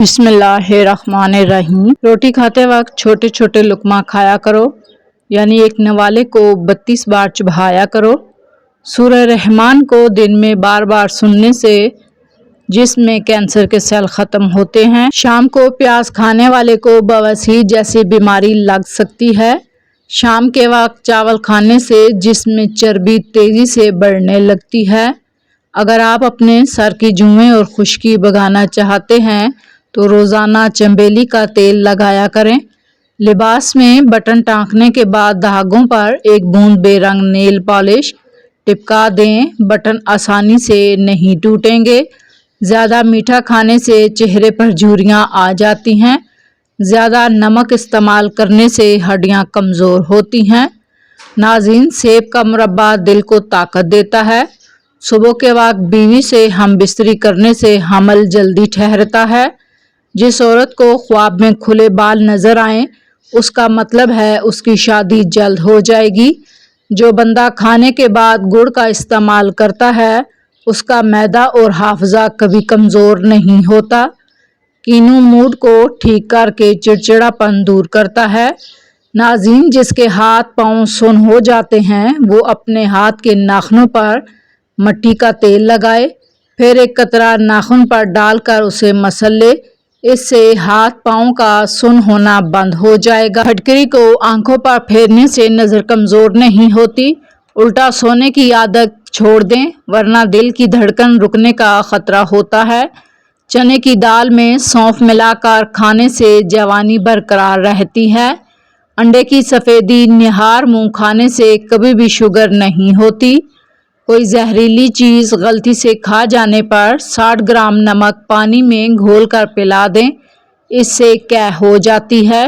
بسم اللہ الرحمن الرحیم۔ روٹی کھاتے وقت چھوٹے چھوٹے لقمہ کھایا کرو، یعنی ایک نوالے کو 32 بار چبھایا کرو۔ سورہ رحمان کو دن میں بار بار سننے سے جسم میں کینسر کے سیل ختم ہوتے ہیں۔ شام کو پیاز کھانے والے کو بواسیر جیسی بیماری لگ سکتی ہے۔ شام کے وقت چاول کھانے سے جسم میں چربی تیزی سے بڑھنے لگتی ہے۔ اگر آپ اپنے سر کی جوئیں اور خشکی بھگانا چاہتے ہیں تو روزانہ چنبیلی کا تیل لگایا کریں۔ لباس میں بٹن ٹانکنے کے بعد دھاگوں پر ایک بوند بے رنگ نیل پالش ٹپکا دیں، بٹن آسانی سے نہیں ٹوٹیں گے۔ زیادہ میٹھا کھانے سے چہرے پر جھریاں آ جاتی ہیں۔ زیادہ نمک استعمال کرنے سے ہڈیاں کمزور ہوتی ہیں۔ ناظرین، سیب کا مربع دل کو طاقت دیتا ہے۔ صبح کے وقت بیوی سے ہم بستری کرنے سے حمل جلدی ٹھہرتا ہے۔ جس عورت کو خواب میں کھلے بال نظر آئیں، اس کا مطلب ہے اس کی شادی جلد ہو جائے گی۔ جو بندہ کھانے کے بعد گڑ کا استعمال کرتا ہے، اس کا معدہ اور حافظہ کبھی کمزور نہیں ہوتا۔ کینو موڈ کو ٹھیک کر کے چڑچڑا پن دور کرتا ہے۔ ناظرین، جس کے ہاتھ پاؤں سن ہو جاتے ہیں وہ اپنے ہاتھ کے ناخنوں پر مٹی کا تیل لگائے، پھر ایک قطرہ ناخن پر ڈال کر اسے مسل لے۔ اس سے ہاتھ پاؤں کا سن ہونا بند ہو جائے گا۔ پھٹکری کو آنکھوں پر پھیرنے سے نظر کمزور نہیں ہوتی۔ الٹا سونے کی عادت چھوڑ دیں، ورنہ دل کی دھڑکن رکنے کا خطرہ ہوتا ہے۔ چنے کی دال میں سونف ملا کر کھانے سے جوانی برقرار رہتی ہے۔ انڈے کی سفیدی نہار منہ کھانے سے کبھی بھی شوگر نہیں ہوتی۔ کوئی زہریلی چیز غلطی سے کھا جانے پر 60 گرام نمک پانی میں گھول کر پلا دیں، اس سے قے ہو جاتی ہے،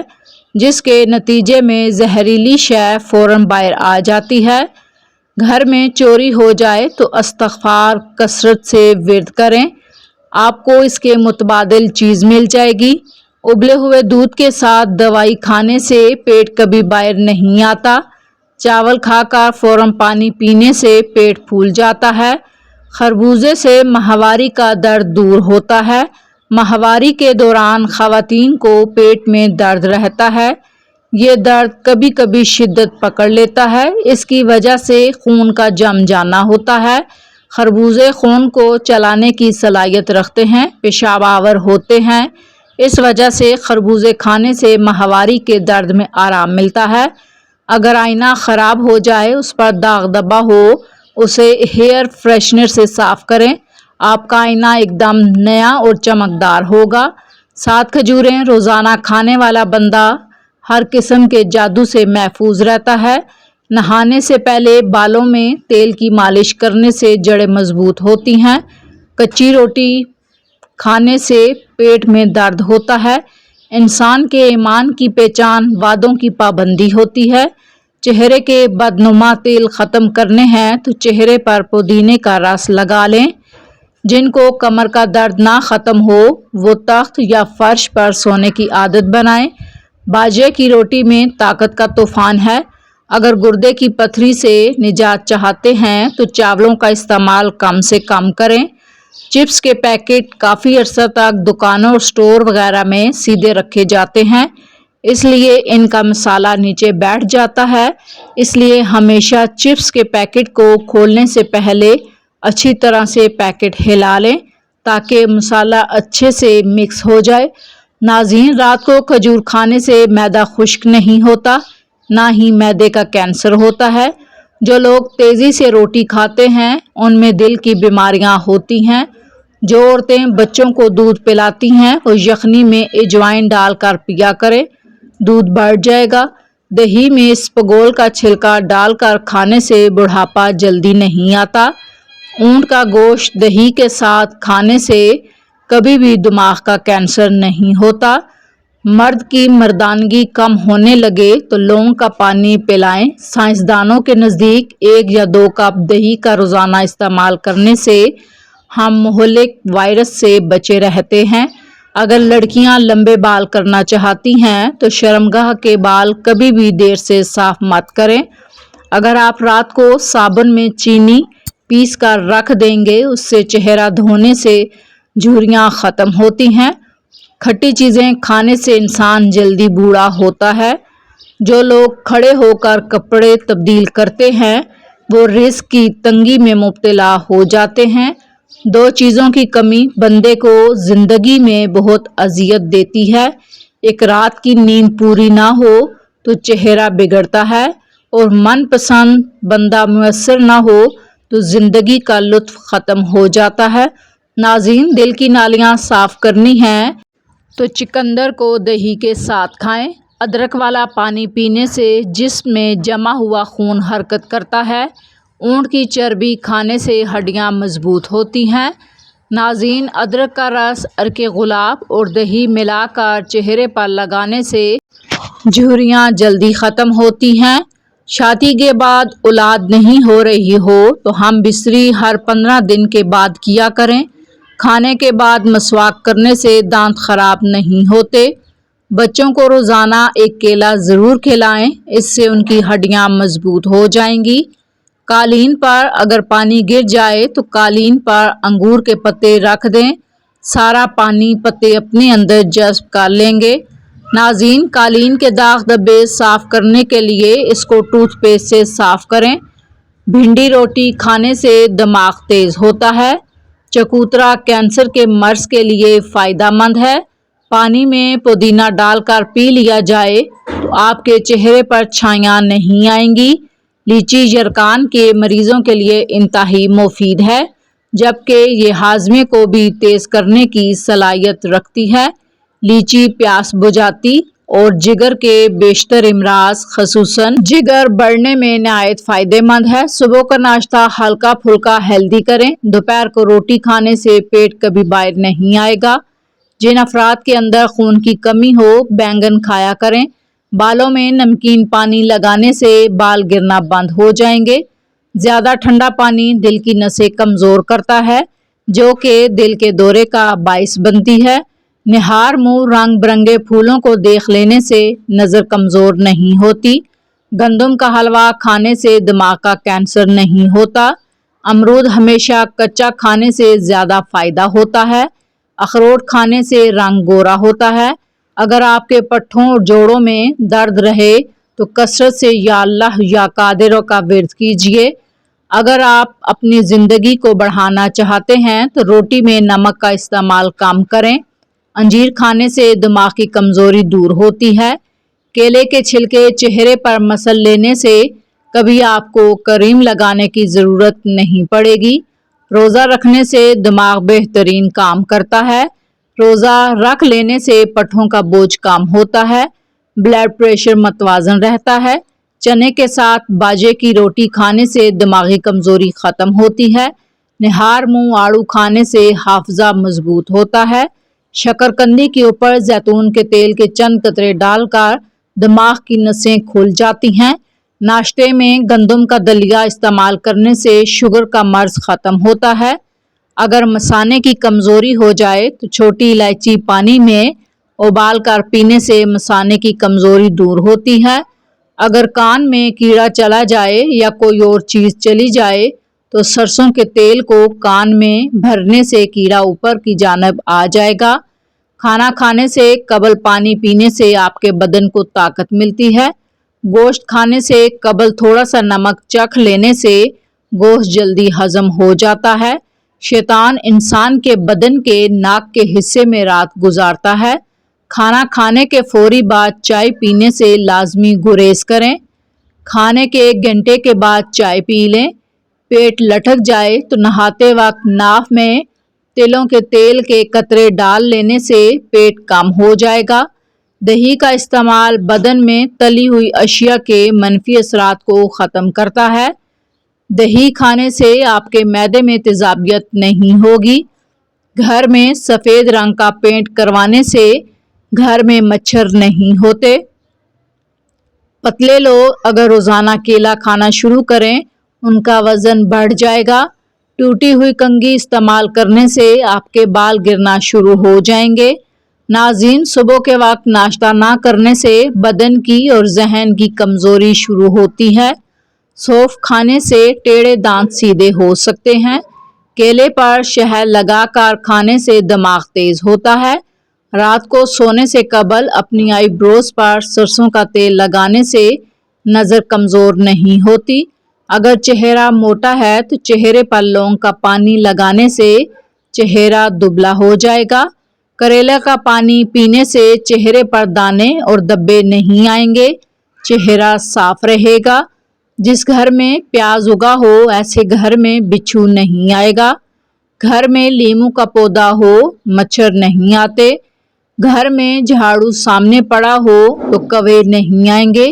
جس کے نتیجے میں زہریلی شے فوراً باہر آ جاتی ہے۔ گھر میں چوری ہو جائے تو استغفار کثرت سے ورد کریں، آپ کو اس کے متبادل چیز مل جائے گی۔ ابلے ہوئے دودھ کے ساتھ دوائی کھانے سے پیٹ کبھی باہر نہیں آتا۔ چاول کھا کر فوراً پانی پینے سے پیٹ پھول جاتا ہے۔ خربوزے سے ماہواری کا درد دور ہوتا ہے۔ ماہواری کے دوران خواتین کو پیٹ میں درد رہتا ہے۔ یہ درد کبھی کبھی شدت پکڑ لیتا ہے، اس کی وجہ سے خون کا جم جانا ہوتا ہے۔ خربوزے خون کو چلانے کی صلاحیت رکھتے ہیں، پیشاب آور ہوتے ہیں، اس وجہ سے خربوزے کھانے سے ماہواری کے درد میں آرام ملتا ہے۔ اگر آئینہ خراب ہو جائے، اس پر داغ دبا ہو، اسے ہیئر فریشنر سے صاف کریں، آپ کا آئینہ ایک دم نیا اور چمکدار ہوگا۔ 7 کھجوریں روزانہ کھانے والا بندہ ہر قسم کے جادو سے محفوظ رہتا ہے۔ نہانے سے پہلے بالوں میں تیل کی مالش کرنے سے جڑیں مضبوط ہوتی ہیں۔ کچی روٹی کھانے سے پیٹ میں درد ہوتا ہے۔ انسان کے ایمان کی پہچان وعدوں کی پابندی ہوتی ہے۔ چہرے کے بدنما تیل ختم کرنے ہیں تو چہرے پر پودینے کا رس لگا لیں۔ جن کو کمر کا درد نہ ختم ہو وہ تخت یا فرش پر سونے کی عادت بنائیں۔ باجرے کی روٹی میں طاقت کا طوفان ہے۔ اگر گردے کی پتھری سے نجات چاہتے ہیں تو چاولوں کا استعمال کم سے کم کریں۔ چپس کے پیکٹ کافی عرصہ تک دکانوں اور سٹور وغیرہ میں سیدھے رکھے جاتے ہیں، اس لیے ان کا مسالہ نیچے بیٹھ جاتا ہے۔ اس لیے ہمیشہ چپس کے پیکٹ کو کھولنے سے پہلے اچھی طرح سے پیکٹ ہلا لیں تاکہ مسالہ اچھے سے مکس ہو جائے۔ ناظرین، رات کو کھجور کھانے سے معدہ خشک نہیں ہوتا، نہ ہی معدے کا کینسر ہوتا ہے۔ جو لوگ تیزی سے روٹی کھاتے ہیں ان میں دل کی بیماریاں ہوتی ہیں۔ جو عورتیں بچوں کو دودھ پلاتی ہیں وہ یخنی میں اجوائن ڈال کر پیا کریں، دودھ بڑھ جائے گا۔ دہی میں اسپغول کا چھلکا ڈال کر کھانے سے بڑھاپا جلدی نہیں آتا۔ اونٹ کا گوشت دہی کے ساتھ کھانے سے کبھی بھی دماغ کا کینسر نہیں ہوتا۔ مرد کی مردانگی کم ہونے لگے تو لونگ کا پانی پلائیں۔ سائنسدانوں کے نزدیک 1 یا 2 کپ دہی کا روزانہ استعمال کرنے سے ہم مہلک وائرس سے بچے رہتے ہیں۔ اگر لڑکیاں لمبے بال کرنا چاہتی ہیں تو شرمگاہ کے بال کبھی بھی دیر سے صاف مت کریں۔ اگر آپ رات کو صابن میں چینی پیس کر رکھ دیں گے، اس سے چہرہ دھونے سے جھریاں ختم ہوتی ہیں۔ کھٹی چیزیں کھانے سے انسان جلدی بوڑھا ہوتا ہے۔ جو لوگ کھڑے ہو کر کپڑے تبدیل کرتے ہیں وہ رزق کی تنگی میں مبتلا ہو جاتے ہیں۔ دو چیزوں کی کمی بندے کو زندگی میں بہت اذیت دیتی ہے۔ ایک رات کی نیند پوری نہ ہو تو چہرہ بگڑتا ہے، اور من پسند بندہ میسر نہ ہو تو زندگی کا لطف ختم ہو جاتا ہے۔ ناظرین، دل کی نالیاں صاف کرنی ہیں تو چقندر کو دہی کے ساتھ کھائیں۔ ادرک والا پانی پینے سے جسم میں جمع ہوا خون حرکت کرتا ہے۔ اونٹ کی چربی کھانے سے ہڈیاں مضبوط ہوتی ہیں۔ ناظرین، ادرک کا رس، عرق گلاب اور دہی ملا کر چہرے پر لگانے سے جھریاں جلدی ختم ہوتی ہیں۔ شادی کے بعد اولاد نہیں ہو رہی ہو تو ہم بستری ہر 15 دن کے بعد کیا کریں۔ کھانے کے بعد مسواک کرنے سے دانت خراب نہیں ہوتے۔ بچوں کو روزانہ ایک کیلا ضرور کھلائیں، اس سے ان کی ہڈیاں مضبوط ہو جائیں گی۔ قالین پر اگر پانی گر جائے تو قالین پر انگور کے پتے رکھ دیں، سارا پانی پتے اپنے اندر جذب کر لیں گے۔ ناظرین، قالین کے داغ دھبے صاف کرنے کے لیے اس کو ٹوتھ پیسٹ سے صاف کریں۔ بھنڈی روٹی کھانے سے دماغ تیز ہوتا ہے۔ چکوترا کینسر کے مرض کے لیے فائدہ مند ہے۔ پانی میں پودینہ ڈال کر پی لیا جائے تو آپ کے چہرے پر چھائیاں نہیں آئیں گی۔ لیچی یرقان کے مریضوں کے لیے انتہائی مفید ہے، جبکہ یہ ہاضمے کو بھی تیز کرنے کی صلاحیت رکھتی ہے۔ لیچی پیاس بجھاتی اور جگر کے بیشتر امراض خصوصاً جگر بڑھنے میں نہایت فائدہ مند ہے۔ صبح کا ناشتہ ہلکا پھلکا ہیلدی کریں۔ دوپہر کو روٹی کھانے سے پیٹ کبھی باہر نہیں آئے گا۔ جن افراد کے اندر خون کی کمی ہو بینگن کھایا کریں۔ بالوں میں نمکین پانی لگانے سے بال گرنا بند ہو جائیں گے۔ زیادہ ٹھنڈا پانی دل کی نسیں کمزور کرتا ہے، جو کہ دل کے دورے کا باعث بنتی ہے۔ نہار منہ رنگ برنگے پھولوں کو دیکھ لینے سے نظر کمزور نہیں ہوتی۔ گندم کا حلوہ کھانے سے دماغ کا کینسر نہیں ہوتا۔ امرود ہمیشہ کچا کھانے سے زیادہ فائدہ ہوتا ہے۔ اخروٹ کھانے سے رنگ گورا ہوتا ہے۔ اگر آپ کے پٹھوں اور جوڑوں میں درد رہے تو کثرت سے یا اللہ یا قادر کا ورد کیجیے۔ اگر آپ اپنی زندگی کو بڑھانا چاہتے ہیں تو روٹی میں نمک کا استعمال کم کریں۔ انجیر کھانے سے دماغ کی کمزوری دور ہوتی ہے۔ کیلے کے چھلکے چہرے پر مسل لینے سے کبھی آپ کو کریم لگانے کی ضرورت نہیں پڑے گی۔ روزہ رکھنے سے دماغ بہترین کام کرتا ہے۔ روزہ رکھ لینے سے پٹھوں کا بوجھ کم ہوتا ہے۔ بلڈ پریشر متوازن رہتا ہے۔ چنے کے ساتھ باجرے کی روٹی کھانے سے دماغی کمزوری ختم ہوتی ہے۔ نہار منہ آڑو کھانے سے حافظہ مضبوط ہوتا ہے۔ شکرقندی کے اوپر زیتون کے تیل کے چند قطرے ڈال کر دماغ کی نسیں کھل جاتی ہیں۔ ناشتے میں گندم کا دلیا استعمال کرنے سے شوگر کا مرض ختم ہوتا ہے۔ اگر مثانے کی کمزوری ہو جائے تو چھوٹی الائچی پانی میں ابال کر پینے سے مثانے کی کمزوری دور ہوتی ہے۔ اگر کان میں کیڑا چلا جائے یا کوئی اور چیز چلی جائے تو سرسوں کے تیل کو کان میں بھرنے سے کیڑا اوپر کی جانب آ جائے گا۔ کھانا کھانے سے قبل پانی پینے سے آپ کے بدن کو طاقت ملتی ہے۔ گوشت کھانے سے قبل تھوڑا سا نمک چکھ لینے سے گوشت جلدی ہضم ہو جاتا ہے۔ شیطان انسان کے بدن کے ناک کے حصے میں رات گزارتا ہے۔ کھانا کھانے کے فوری بعد چائے پینے سے لازمی گریز کریں۔ کھانے کے 1 گھنٹے کے بعد چائے پی لیں۔ پیٹ لٹک جائے تو نہاتے وقت ناف میں تلوں کے تیل کے قطرے ڈال لینے سے پیٹ کم ہو جائے گا۔ دہی کا استعمال بدن میں تلی ہوئی اشیاء کے منفی اثرات کو ختم کرتا ہے۔ دہی کھانے سے آپ کے معدے میں تیزابیت نہیں ہوگی۔ گھر میں سفید رنگ کا پینٹ کروانے سے گھر میں مچھر نہیں ہوتے۔ پتلے لوگ اگر روزانہ کیلا کھانا شروع کریں ان کا وزن بڑھ جائے گا۔ ٹوٹی ہوئی کنگھی استعمال کرنے سے آپ کے بال گرنا شروع ہو جائیں گے۔ ناظرین، صبح کے وقت ناشتہ نہ کرنے سے بدن کی اور ذہن کی کمزوری شروع ہوتی ہے۔ سونف کھانے سے ٹیڑھے دانت سیدھے ہو سکتے ہیں۔ کیلے پر شہد لگا کر کھانے سے دماغ تیز ہوتا ہے۔ رات کو سونے سے قبل اپنی آئی بروز پر سرسوں کا تیل لگانے سے نظر کمزور نہیں ہوتی۔ اگر چہرہ موٹا ہے تو چہرے پر لونگ کا پانی لگانے سے چہرہ دبلا ہو جائے گا۔ کریلا کا پانی پینے سے چہرے پر دانے اور دبے نہیں آئیں گے، چہرہ صاف رہے گا۔ جس گھر میں پیاز اگا ہو ایسے گھر میں بچھو نہیں آئے گا۔ گھر میں لیموں کا پودا ہو مچھر نہیں آتے۔ گھر میں جھاڑو سامنے پڑا ہو تو کوے نہیں آئیں گے۔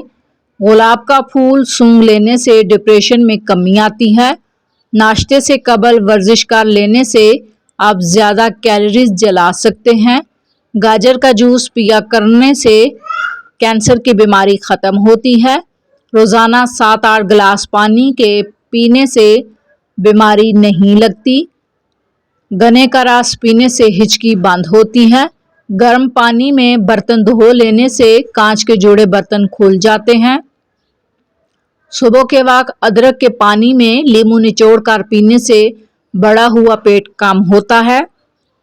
گلاب کا پھول سونگھ لینے سے ڈپریشن میں کمی آتی ہے۔ ناشتے سے قبل ورزش کر لینے سے آپ زیادہ کیلوریز جلا سکتے ہیں۔ گاجر کا جوس پیا کرنے سے کینسر کی بیماری ختم ہوتی ہے۔ روزانہ 7-8 گلاس پانی کے پینے سے بیماری نہیں لگتی۔ گنے کا رس پینے سے ہچکی بند ہوتی ہے۔ گرم پانی میں برتن دھو لینے سے کانچ کے جوڑے برتن کھل جاتے ہیں۔ صبح کے وقت ادرک کے پانی میں لیموں نچوڑ کر پینے سے بڑا ہوا پیٹ کم ہوتا ہے۔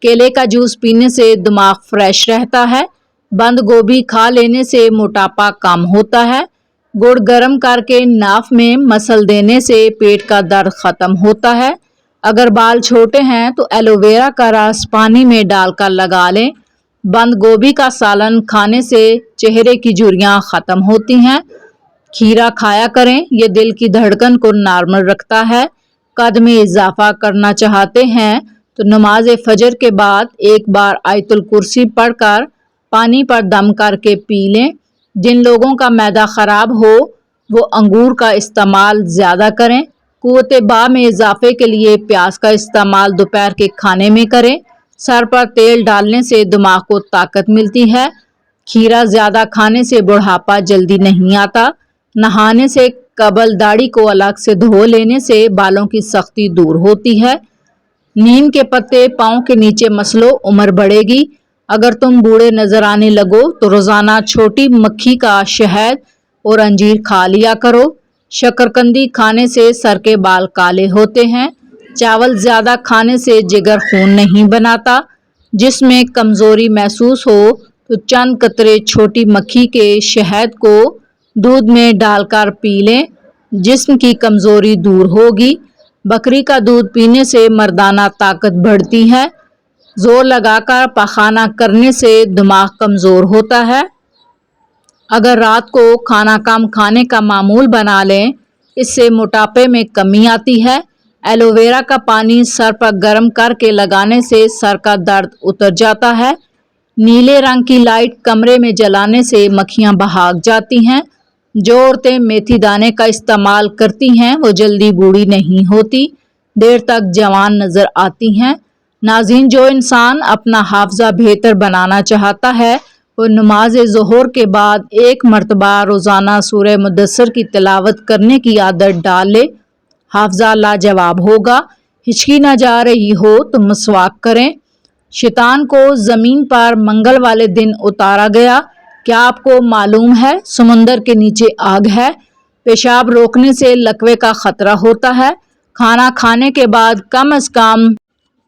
کیلے کا جوس پینے سے دماغ فریش رہتا ہے۔ بند گوبھی کھا لینے سے موٹاپا کم ہوتا ہے۔ گڑ گرم کر کے ناف میں مسل دینے سے پیٹ کا درد ختم ہوتا ہے۔ اگر بال چھوٹے ہیں تو ایلو ویرا کا رس پانی میں ڈال کر لگا لیں۔ بند گوبھی کا سالن کھانے سے چہرے کی جھریاں ختم ہوتی ہیں۔ کھیرا کھایا کریں، یہ دل کی دھڑکن کو نارمل رکھتا ہے۔ قد میں اضافہ کرنا چاہتے ہیں تو نماز فجر کے بعد ایک بار آیت الکرسی پڑھ کر پانی پر دم کر کے پی لیں۔ جن لوگوں کا معدہ خراب ہو وہ انگور کا استعمال زیادہ کریں۔ قوت با میں اضافے کے لیے پیاز کا استعمال دوپہر کے کھانے میں کریں۔ سر پر تیل ڈالنے سے دماغ کو طاقت ملتی ہے۔ کھیرا زیادہ کھانے سے بڑھاپا جلدی نہیں آتا۔ نہانے سے قبل داڑھی کو الگ سے دھو لینے سے بالوں کی سختی دور ہوتی ہے۔ نیم کے پتے پاؤں کے نیچے مسلو، عمر بڑھے گی۔ اگر تم بوڑھے نظر آنے لگو تو روزانہ چھوٹی مکھی کا شہد اور انجیر کھا لیا کرو۔ شکرکندی کھانے سے سر کے بال کالے ہوتے ہیں۔ چاول زیادہ کھانے سے جگر خون نہیں بناتا۔ جسم میں کمزوری محسوس ہو تو چند قطرے چھوٹی مکھی کے شہد کو دودھ میں ڈال کر پی لیں، جسم کی کمزوری دور ہوگی۔ بکری کا دودھ پینے سے مردانہ طاقت بڑھتی ہے۔ زور لگا کر پخانہ کرنے سے دماغ کمزور ہوتا ہے۔ اگر رات کو کھانا کم کھانے کا معمول بنا لیں، اس سے موٹاپے میں کمی آتی ہے۔ ایلو ویرا کا پانی سر پر گرم کر کے لگانے سے سر کا درد اتر جاتا ہے۔ نیلے رنگ کی لائٹ کمرے میں جلانے سے مکھیاں بھاگ جاتی ہیں۔ جو عورتیں میتھی دانے کا استعمال کرتی ہیں وہ جلدی بوڑھی نہیں ہوتی، دیر تک جوان نظر آتی ہیں۔ ناظرین، جو انسان اپنا حافظہ بہتر بنانا چاہتا ہے وہ نماز ظہر کے بعد 1 مرتبہ روزانہ سورہ مدثر کی تلاوت کرنے کی عادت ڈال لے، حافظہ لاجواب ہوگا۔ ہچکی نہ جا رہی ہو تو مسواک کریں۔ شیطان کو زمین پر منگل والے دن اتارا گیا۔ کیا آپ کو معلوم ہے سمندر کے نیچے آگ ہے؟ پیشاب روکنے سے لکوے کا خطرہ ہوتا ہے۔ کھانا کھانے کے بعد کم از کم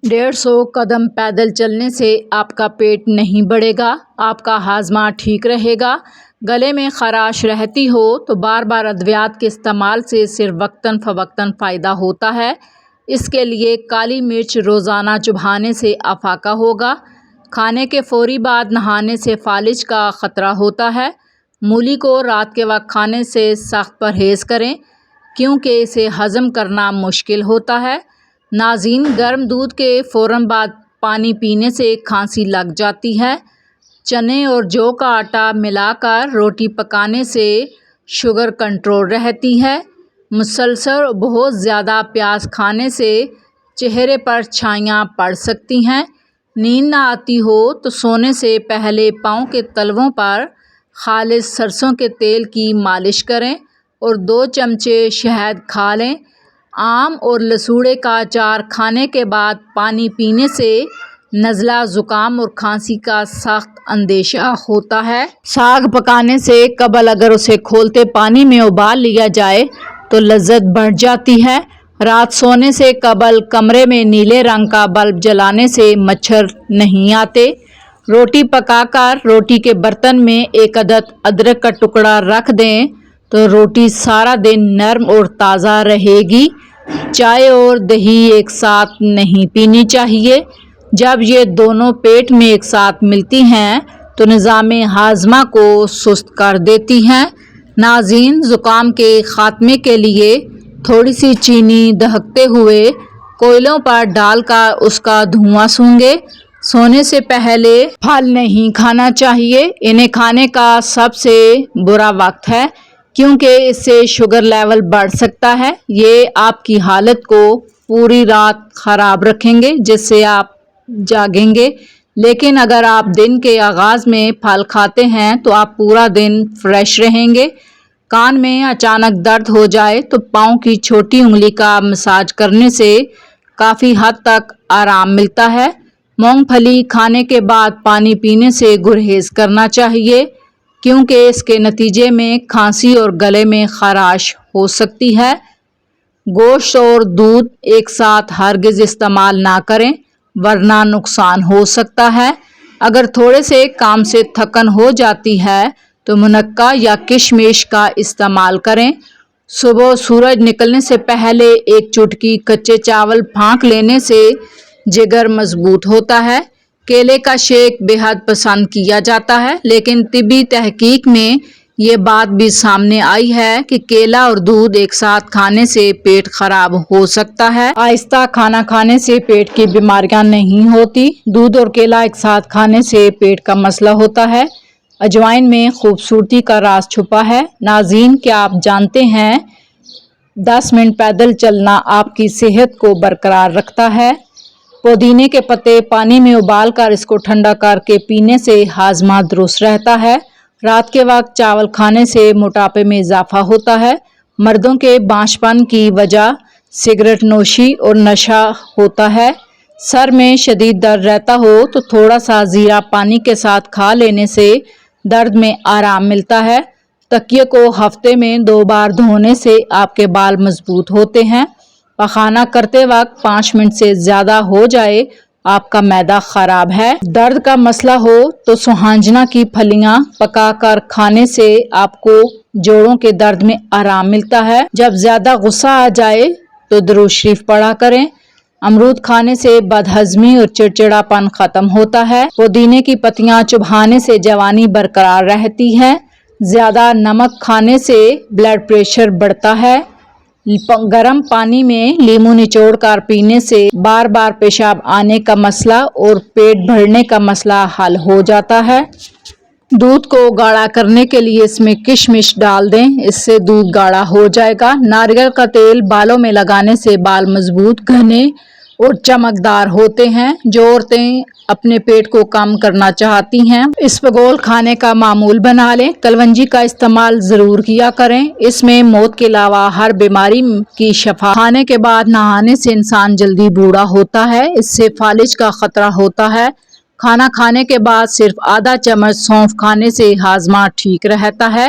150 قدم پیدل چلنے سے آپ کا پیٹ نہیں بڑھے گا، آپ کا ہاضمہ ٹھیک رہے گا۔ گلے میں خراش رہتی ہو تو بار بار ادویات کے استعمال سے صرف وقتاً فوقتاً فائدہ ہوتا ہے۔ اس کے لیے کالی مرچ روزانہ چبھانے سے افاقہ ہوگا۔ کھانے کے فوری بعد نہانے سے فالج کا خطرہ ہوتا ہے۔ مولی کو رات کے وقت کھانے سے سخت پرہیز کریں کیونکہ اسے ہضم کرنا مشکل ہوتا ہے۔ ناظرین، گرم دودھ کے فوراً بعد پانی پینے سے کھانسی لگ جاتی ہے۔ چنے اور جو کا آٹا ملا کر روٹی پکانے سے شوگر کنٹرول رہتی ہے۔ مسلسل بہت زیادہ پیاز کھانے سے چہرے پر چھائیاں پڑ سکتی ہیں۔ نیند نہ آتی ہو تو سونے سے پہلے پاؤں کے تلووں پر خالص سرسوں کے تیل کی مالش کریں اور 2 چمچے شہد کھا لیں۔ آم اور لسوڑے کا اچار کھانے کے بعد پانی پینے سے نزلہ، زکام اور کھانسی کا سخت اندیشہ ہوتا ہے۔ ساگ پکانے سے قبل اگر اسے کھولتے پانی میں ابال لیا جائے تو لذت بڑھ جاتی ہے۔ رات سونے سے قبل کمرے میں نیلے رنگ کا بلب جلانے سے مچھر نہیں آتے۔ روٹی پکا کر روٹی کے برتن میں ایک عدد ادرک کا ٹکڑا رکھ دیں تو روٹی سارا دن نرم اور تازہ رہے گی۔ چائے اور دہی ایک ساتھ نہیں پینی چاہیے۔ جب یہ دونوں پیٹ میں ایک ساتھ ملتی ہیں تو نظام ہاضمہ کو سست کر دیتی ہیں۔ ناظرین، زکام کے خاتمے کے لیے تھوڑی سی چینی دہکتے ہوئے کوئلوں پر ڈال کر اس کا دھواں سونگھیں۔ سونے سے پہلے پھل نہیں کھانا چاہیے۔ انہیں کھانے کا سب سے برا وقت ہے کیونکہ اس سے شوگر لیول بڑھ سکتا ہے۔ یہ آپ کی حالت کو پوری رات خراب رکھیں گے جس سے آپ جاگیں گے، لیکن اگر آپ دن کے آغاز میں پھل کھاتے ہیں تو آپ پورا دن فریش رہیں گے۔ کان میں اچانک درد ہو جائے تو پاؤں کی چھوٹی انگلی کا مساج کرنے سے کافی حد تک آرام ملتا ہے۔ مونگ پھلی کھانے کے بعد پانی پینے سے گریز کرنا چاہیے کیونکہ اس کے نتیجے میں کھانسی اور گلے میں خراش ہو سکتی ہے۔ گوشت اور دودھ ایک ساتھ ہرگز استعمال نہ کریں ورنہ نقصان ہو سکتا ہے۔ اگر تھوڑے سے کام سے تھکن ہو جاتی ہے تو منقع یا کشمش کا استعمال کریں۔ صبح سورج نکلنے سے پہلے ایک چٹکی کچے چاول پھونک لینے سے جگر مضبوط ہوتا ہے۔ کیلے کا شیک بے حد پسند کیا جاتا ہے، لیکن طبی تحقیق میں یہ بات بھی سامنے آئی ہے کہ کیلا اور دودھ ایک ساتھ کھانے سے پیٹ خراب ہو سکتا ہے۔ آہستہ کھانا کھانے سے پیٹ کی بیماریاں نہیں ہوتی۔ دودھ اور کیلا ایک ساتھ کھانے سے پیٹ کا مسئلہ ہوتا ہے۔ اجوائن میں خوبصورتی کا راز چھپا ہے۔ ناظرین، کیا آپ جانتے ہیں 10 منٹ پیدل چلنا آپ کی صحت کو برقرار رکھتا ہے؟ پودینے کے پتے پانی میں ابال کر اس کو ٹھنڈا کر کے پینے سے ہاضمہ درست رہتا ہے۔ رات کے وقت چاول کھانے سے موٹاپے میں اضافہ ہوتا ہے۔ مردوں کے بانجھپن کی وجہ سگریٹ نوشی اور نشہ ہوتا ہے۔ سر میں شدید درد رہتا ہو تو تھوڑا سا زیرہ پانی کے ساتھ کھا لینے سے درد میں آرام ملتا ہے۔ تکیے کو ہفتے میں 2 بار دھونے سے آپ کے بال مضبوط ہوتے ہیں۔ پخانہ کرتے وقت 5 منٹ سے زیادہ ہو جائے آپ کا معدہ خراب ہے۔ درد کا مسئلہ ہو تو سوہانجنا کی پھلیاں پکا کر کھانے سے آپ کو جوڑوں کے درد میں آرام ملتا ہے۔ جب زیادہ غصہ آ جائے تو درود شریف پڑھا کریں۔ امرود کھانے سے بدہضمی اور چڑچڑاپن ختم ہوتا ہے۔ پودینے کی پتیاں چبانے سے جوانی برقرار رہتی ہے۔ زیادہ نمک کھانے سے بلڈ پریشر بڑھتا ہے۔ گرم پانی میں لیموں نچوڑ کر پینے سے بار بار پیشاب آنے کا مسئلہ اور پیٹ بھرنے کا مسئلہ حل ہو جاتا ہے۔ دودھ کو گاڑھا کرنے کے لیے اس میں کشمش ڈال دیں، اس سے دودھ گاڑھا ہو جائے گا۔ ناریل کا تیل بالوں میں لگانے سے بال مضبوط، گھنے اور چمکدار ہوتے ہیں۔ جو عورتیں اپنے پیٹ کو کم کرنا چاہتی ہیں اسپغول کھانے کا معمول بنا لیں۔ کلونجی کا استعمال ضرور کیا کریں، اس میں موت کے علاوہ ہر بیماری کی شفا۔ کھانے کے بعد نہانے سے انسان جلدی بوڑھا ہوتا ہے، اس سے فالج کا خطرہ ہوتا ہے۔ کھانا کھانے کے بعد صرف آدھا چمچ سونف کھانے سے ہاضمہ ٹھیک رہتا ہے۔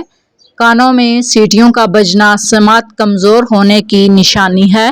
کانوں میں سیٹیوں کا بجنا سماعت کمزور ہونے کی نشانی ہے۔